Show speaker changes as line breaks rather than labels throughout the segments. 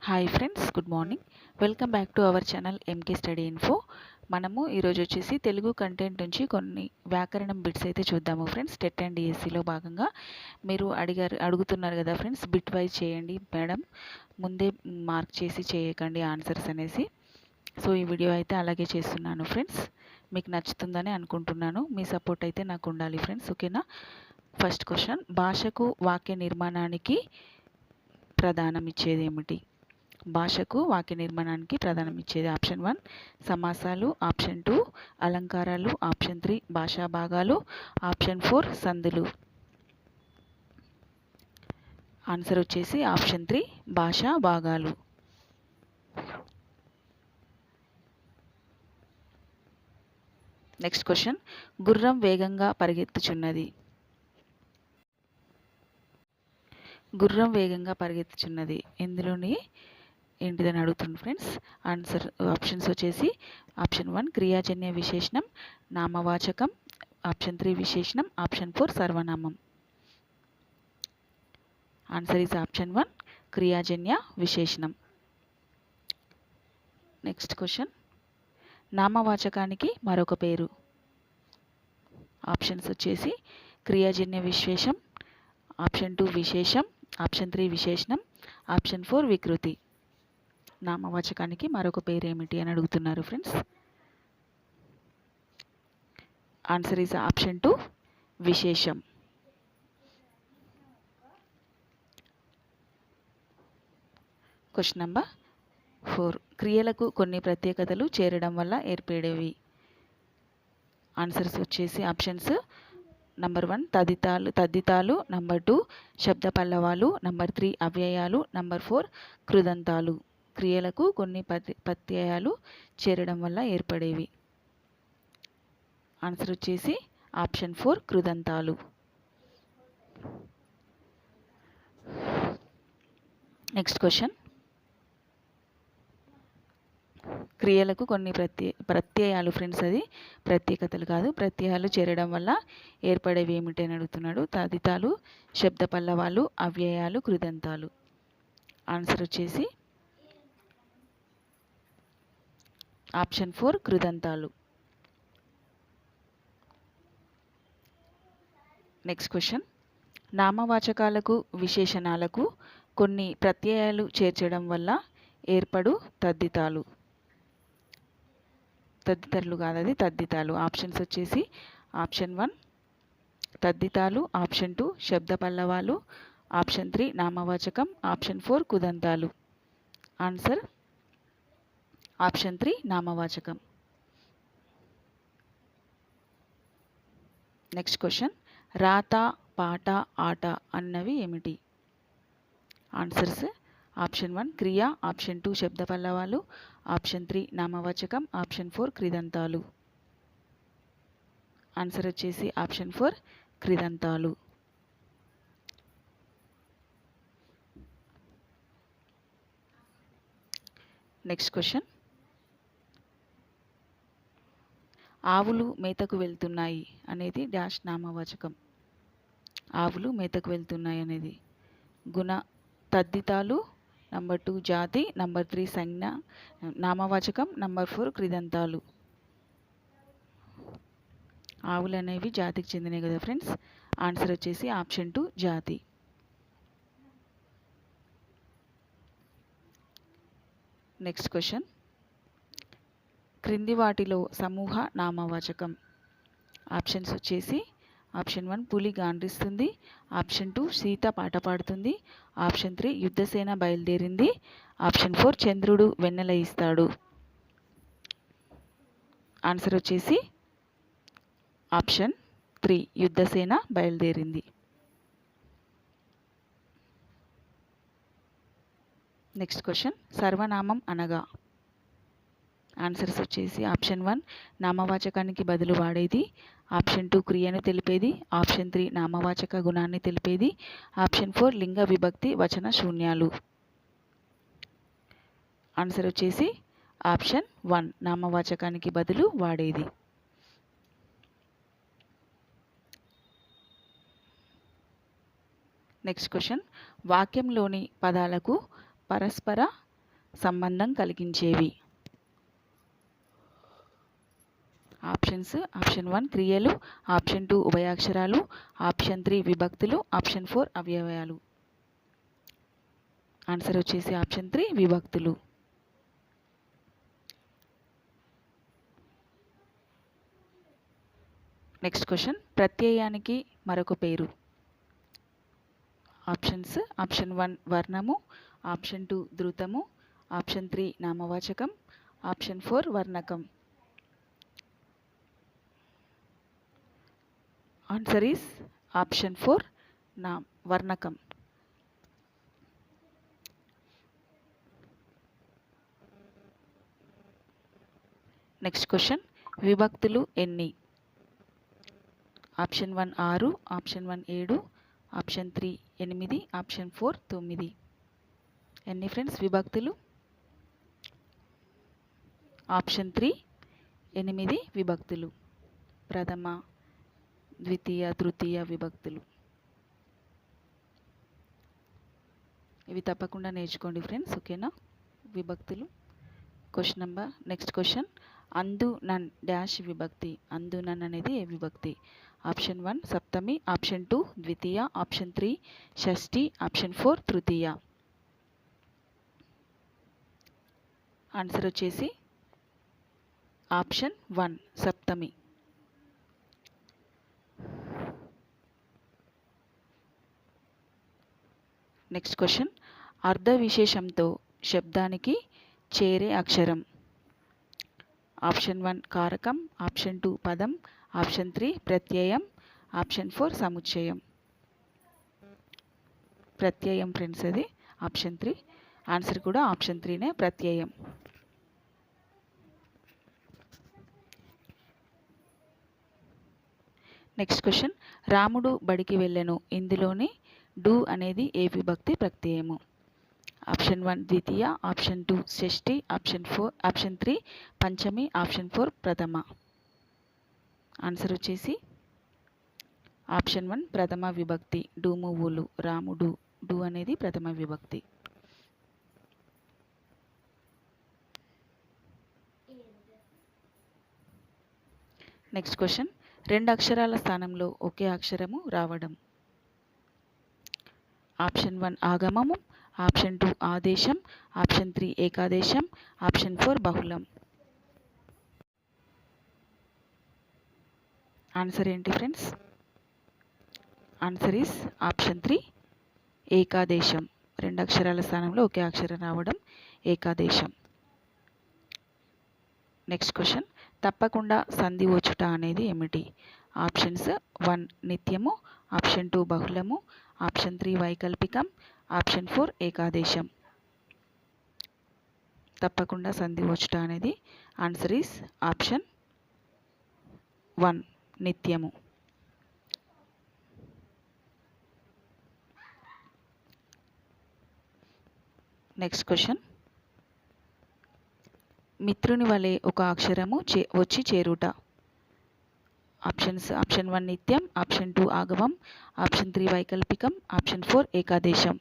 Hi friends, good morning. Welcome back to our channel MK study info. మనము ఈరోజు వచ్చేసి Telugu content నుంచి కొన్ని వ్యాకరణం బిట్స్ అయితే చూద్దాము ఫ్రెండ్స్. టెట్ అండ్ డిఎస్సిలో భాగంగా మీరు అడుగుతున్నారు కదా ఫ్రెండ్స్, బిట్ వైజ్ చేయండి మేడం, ముందే మార్క్ చేసి చేయకండి ఆన్సర్స్ అనేసి. సో ఈ వీడియో అయితే అలాగే చేస్తున్నాను ఫ్రెండ్స్. మీకు నచ్చుతుందని అనుకుంటున్నాను. మీ సపోర్ట్ అయితే నాకు ఉండాలి ఫ్రెండ్స్, ఓకేనా. ఫస్ట్ క్వశ్చన్, భాషకు వాక్య నిర్మాణానికి ప్రధానం ఇచ్చేది ఏమిటి? భాషకు వాక్య నిర్మాణానికి ప్రధానం ఇచ్చేది ఆప్షన్ 1 సమాసాలు, ఆప్షన్ 2 అలంకారాలు, ఆప్షన్ 3 భాషా భాగాలు, ఆప్షన్ 4 సందులు. ఆన్సర్ వచ్చేసి ఆప్షన్ 3 భాషా భాగాలు. నెక్స్ట్ క్వశ్చన్, గుర్రం వేగంగా పరిగెత్తుచున్నది. గుర్రం వేగంగా పరిగెత్తుచున్నది ఇందులోని ఏంటిదని అడుగుతుంది ఫ్రెండ్స్. ఆన్సర్ ఆప్షన్స్ వచ్చేసి ఆప్షన్ 1 క్రియాజన్య విశేషణం, నామవాచకం, ఆప్షన్ 3 విశేషణం, ఆప్షన్ 4 సర్వనామం. ఆన్సర్ ఈజ్ ఆప్షన్ 1 క్రియాజన్య విశేషణం. నెక్స్ట్ క్వశ్చన్, నామవాచకానికి మరొక పేరు. ఆప్షన్స్ వచ్చేసి క్రియాజన్య విశేషం, ఆప్షన్ 2 విశేషం, ఆప్షన్ 3 విశేషణం, ఆప్షన్ 4 వికృతి. నామవాచకానికి మరొక పేరు ఏమిటి అని అడుగుతున్నారు ఫ్రెండ్స్. ఆన్సర్ ఈజ్ ఆప్షన్ 2 విశేషం. క్వశ్చన్ నెంబర్ 4, క్రియలకు కొన్ని ప్రత్యేకతలు చేరడం వల్ల ఏర్పడేవి. ఆన్సర్స్ వచ్చేసి ఆప్షన్స్ నంబర్ 1 తద్దితాలు, నంబర్ 2 శబ్ద పల్లవాలు, నంబర్ 3 అవ్యయాలు, నంబర్ 4 కృదంతాలు. క్రియలకు కొన్ని ప్రత్యయాలు చేరడం వల్ల ఏర్పడేవి. ఆన్సర్ వచ్చేసి ఆప్షన్ 4 కృదంతాలు. నెక్స్ట్ క్వశ్చన్, క్రియలకు కొన్ని ప్రత్యయాలు ఫ్రెండ్స్, అది ప్రత్యేకతలు కాదు, ప్రత్యయాలు చేరడం వల్ల ఏర్పడేవి ఏమిటి అని అడుగుతున్నాడు. తదితాలు, శబ్ద పల్లవాలు, అవ్యయాలు, కృదంతాలు. ఆన్సర్ వచ్చేసి ఆప్షన్ 4 కృదంతాలు. నెక్స్ట్ క్వశ్చన్, నామవాచకాలకు విశేషణాలకు కొన్ని ప్రత్యయాలు చేర్చడం వల్ల ఏర్పడు తద్దితాలు. తద్దితాలు కాదు, అది తద్దితాలు. ఆప్షన్స్ వచ్చేసి ఆప్షన్ 1 తద్దితాలు, ఆప్షన్ 2 శబ్ద పల్లవాలు, ఆప్షన్ 3 నామవాచకం, ఆప్షన్ 4 కుదంతాలు. ఆన్సర్ ఆప్షన్ 3 నామవాచకం. నెక్స్ట్ క్వశ్చన్, రాత, పాట, ఆట అన్నవి ఏమిటి? ఆన్సర్స్ ఆప్షన్ 1 క్రియ, ఆప్షన్ 2 శబ్ద పల్లవాలు, ఆప్షన్ 3 నామవాచకం, ఆప్షన్ 4 క్రిదంతాలు. ఆన్సర్ వచ్చేసి ఆప్షన్ 4 క్రిదంతాలు. నెక్స్ట్ క్వశ్చన్, ఆవులు మేతకు వెళ్తున్నాయి అనేది డాష్ నామవాచకం. ఆవులు మేతకు వెళ్తున్నాయి అనేది గుణ. తద్దితాలు, నంబర్ 2 జాతి, నంబర్ 3 సంజ్ఞ నామవాచకం, నంబర్ 4 కృదంతాలు. ఆవులు అనేవి జాతికి చెందినవి కదా ఫ్రెండ్స్. ఆన్సర్ వచ్చేసి ఆప్షన్ 2 జాతి. నెక్స్ట్ క్వశ్చన్, క్రింది వాటిలో సమూహ నామవాచకం. ఆప్షన్స్ వచ్చేసి ఆప్షన్ 1 పులి గాండ్రిస్తుంది, ఆప్షన్ 2 సీత పాట పాడుతుంది, ఆప్షన్ 3 యుద్ధసేన బయలుదేరింది, ఆప్షన్ 4 చంద్రుడు వెన్నెల ఇస్తాడు. ఆన్సర్ వచ్చేసి ఆప్షన్ 3 యుద్ధసేన బయలుదేరింది. నెక్స్ట్ క్వశ్చన్, సర్వనామం అనగా. ఆన్సర్స్ వచ్చేసి ఆప్షన్ 1 నామవాచకానికి బదులు వాడేది, ఆప్షన్ 2 క్రియను తెలిపేది, ఆప్షన్ 3 నామవాచక గుణాన్ని తెలిపేది, ఆప్షన్ 4 లింగ విభక్తి వచన శూన్యాలు. ఆన్సర్ వచ్చేసి ఆప్షన్ 1 నామవాచకానికి బదులు వాడేది. నెక్స్ట్ క్వశ్చన్, వాక్యంలోని పదాలకు పరస్పర సంబంధం కలిగించేవి. ఆప్షన్స్: ఆప్షన్ 1 క్రియలు, ఆప్షన్ 2 ఉభయాక్షరాలు, ఆప్షన్ 3 విభక్తులు, ఆప్షన్ 4 అవ్యయాలు. ఆన్సర్ వచ్చేసి ఆప్షన్ 3 విభక్తులు. నెక్స్ట్ క్వశ్చన్: ప్రత్యయానికి మరొక పేరు. ఆప్షన్స్: ఆప్షన్ 1 వర్ణము, ఆప్షన్ 2 ధృతము, ఆప్షన్ 3 నామవాచకం, ఆప్షన్ 4 వర్ణకం. ఆన్సర్ ఈస్ ఆప్షన్ 4 వర్ణకం. నెక్స్ట్ క్వశ్చన్: విభక్తులు ఎన్ని? Option 1 6, option 1 7, option 3 8, option 4 9. ఎన్ని ఫ్రెండ్స్ విభక్తులు? ఆప్షన్ 3 8 విభక్తులు. ప్రథమ, ద్వితీయ, తృతీయ విభక్తులు. ఇవి తప్పకుండా నేర్చుకోండి ఫ్రెండ్స్, ఓకేనా? విభక్తులు. నెక్స్ట్ క్వశ్చన్: అందు నన్ డాష్ విభక్తి. అందు నన్ అనేది ఏ విభక్తి? ఆప్షన్ 1 సప్తమి, ఆప్షన్ 2 ద్వితీయ, ఆప్షన్ 3 షష్ఠి, ఆప్షన్ 4 తృతీయ. ఆన్సర్ వచ్చేసి ఆప్షన్ 1 సప్తమి. నెక్స్ట్ క్వశ్చన్: అర్ధ విశేషంతో శబ్దానికి చేరే అక్షరం. ఆప్షన్ 1 కారకం, ఆప్షన్ 2 పదం, ఆప్షన్ 3 ప్రత్యయం, ఆప్షన్ 4 సముచ్చయం. ప్రత్యయం ఫ్రెండ్స్, అది ఆప్షన్ 3. ఆన్సర్ కూడా ఆప్షన్ 3నే, ప్రత్యయం. నెక్స్ట్ క్వశ్చన్: రాముడు బడికి వెళ్ళెను. ఇందులోని డు అనేది ఏ విభక్తి ప్రత్యయము? ఆప్షన్ 1 ద్వితీయ, ఆప్షన్ 2 షష్ఠి, ఆప్షన్ 3 పంచమి, ఆప్షన్ 4 ప్రథమ. ఆన్సర్ వచ్చేసి ఆప్షన్ 1 ప్రథమ విభక్తి. డూమువులు, రాముడు. డు అనేది ప్రథమ విభక్తి. నెక్స్ట్ క్వశ్చన్: రెండు అక్షరాల స్థానంలో ఒకే అక్షరము రావడం. ఆప్షన్ 1 ఆగమము, ఆప్షన్ 2 ఆదేశం, ఆప్షన్ 3 ఏకాదేశం, ఆప్షన్ 4 బహుళం. ఆన్సర్ ఏంటి ఫ్రెండ్స్? Answer is option 3 ఏకాదేశం. రెండు అక్షరాల స్థానంలో ఒకే అక్షరం రావడం ఏకాదేశం. నెక్స్ట్ క్వశ్చన్: తప్పకుండా సంధి వచ్చుట అనేది ఏమిటి? ఆప్షన్స్ 1 నిత్యము, ఆప్షన్ 2 బహుళము, ఆప్షన్ 3 వైకల్పికం, ఆప్షన్ 4 ఏకాదేశం. తప్పకుండా సంధి వచ్చుట అనేది ఆన్సర్ ఈస్ ఆప్షన్ 1 నిత్యము. నెక్స్ట్ క్వశ్చన్: మిత్రుని వలె ఒక అక్షరము వచ్చి చేరుట. ఆప్షన్స్: ఆప్షన్ 1 నిత్యం, ఆప్షన్ 2 ఆగమం, ఆప్షన్ 3 వైకల్పికం, ఆప్షన్ 4 ఏకాదేశం.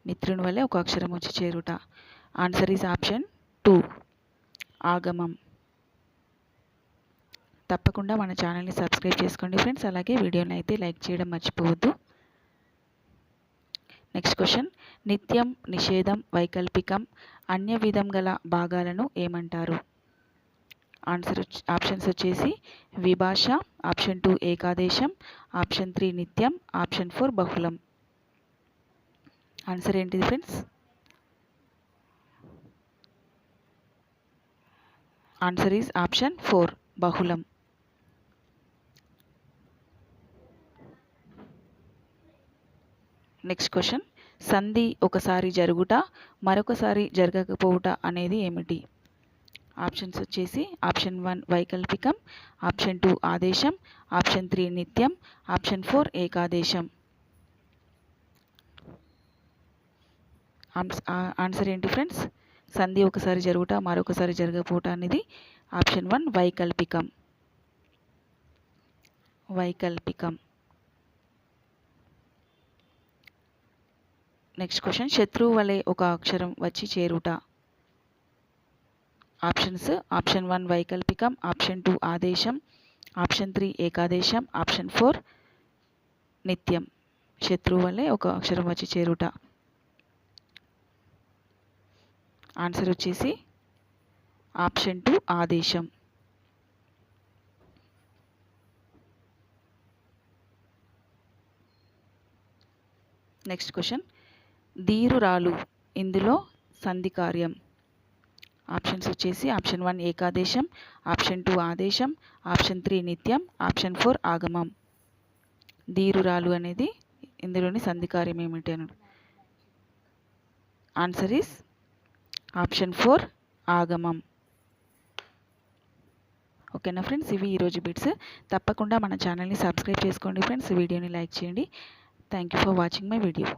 మిత్రుని వలె ఒక అక్షరం వచ్చి చేరుట. ఆన్సర్ ఈజ్ ఆప్షన్ 2 ఆగమం. తప్పకుండా మన ఛానల్ని సబ్స్క్రైబ్ చేసుకోండి ఫ్రెండ్స్. అలాగే వీడియోని అయితే లైక్ చేయడం మర్చిపోవద్దు. నెక్స్ట్ క్వశ్చన్: నిత్యం, నిషేధం, వైకల్పికం, అన్య విధం గల భాగాలను ఏమంటారు? ఆప్షన్స్ వచ్చేసి విభాష, ఆప్షన్ 2 ఏకాదేశం, ఆప్షన్ 3 నిత్యం, ఆప్షన్ 4 బహుళం. ఆన్సర్ ఏంటిది ఫ్రెండ్స్? ఆన్సర్ ఈజ్ ఆప్షన్ 4 బహుళం. నెక్స్ట్ క్వశ్చన్: సంధి ఒకసారి జరుగుట, మరొకసారి జరగకపోవుట అనేది ఏమిటి? ఆప్షన్స్ వచ్చేసి ఆప్షన్ 1 వైకల్పికం, ఆప్షన్ 2 ఆదేశం, ఆప్షన్ 3 నిత్యం, ఆప్షన్ 4 ఏకాదేశం. ఆన్సర్ ఏంటి ఫ్రెండ్స్? సంధి ఒకసారి జరుగుట, మరొకసారి జరగకపోవట అనేది ఆప్షన్ 1 వైకల్పికం. వైకల్పికం. నెక్స్ట్ క్వశ్చన్, శత్రువు వలె ఒక అక్షరం వచ్చి చేరుట. ఆప్షన్స్: ఆప్షన్ 1 వైకల్పికం, ఆప్షన్ 2 ఆదేశం, ఆప్షన్ 3 ఏకాదేశం, ఆప్షన్ 4 నిత్యం. శత్రువు వలె ఒక అక్షరం వచ్చి చేరుట. ఆన్సర్ వచ్చేసి ఆప్షన్ 2 ఆదేశం. నెక్స్ట్ క్వశ్చన్, ధీరురాలు ఇందులో సంధి కార్యం. ఆప్షన్స్ వచ్చేసి ఆప్షన్ 1 ఏకాదేశం, ఆప్షన్ 2 ఆదేశం, ఆప్షన్ 3 నిత్యం, ఆప్షన్ 4 ఆగమం. ధీరురాలు అనేది ఇందులోని సంధి కార్యం ఏమిటి అని. Answer is option 4 ఆగమం. ఓకేనా ఫ్రెండ్స్, ఇవి ఈరోజు బిట్స్. తప్పకుండా మన ఛానల్ని సబ్స్క్రైబ్ చేసుకోండి ఫ్రెండ్స్. వీడియోని లైక్ చేయండి. Thank you for watching my video.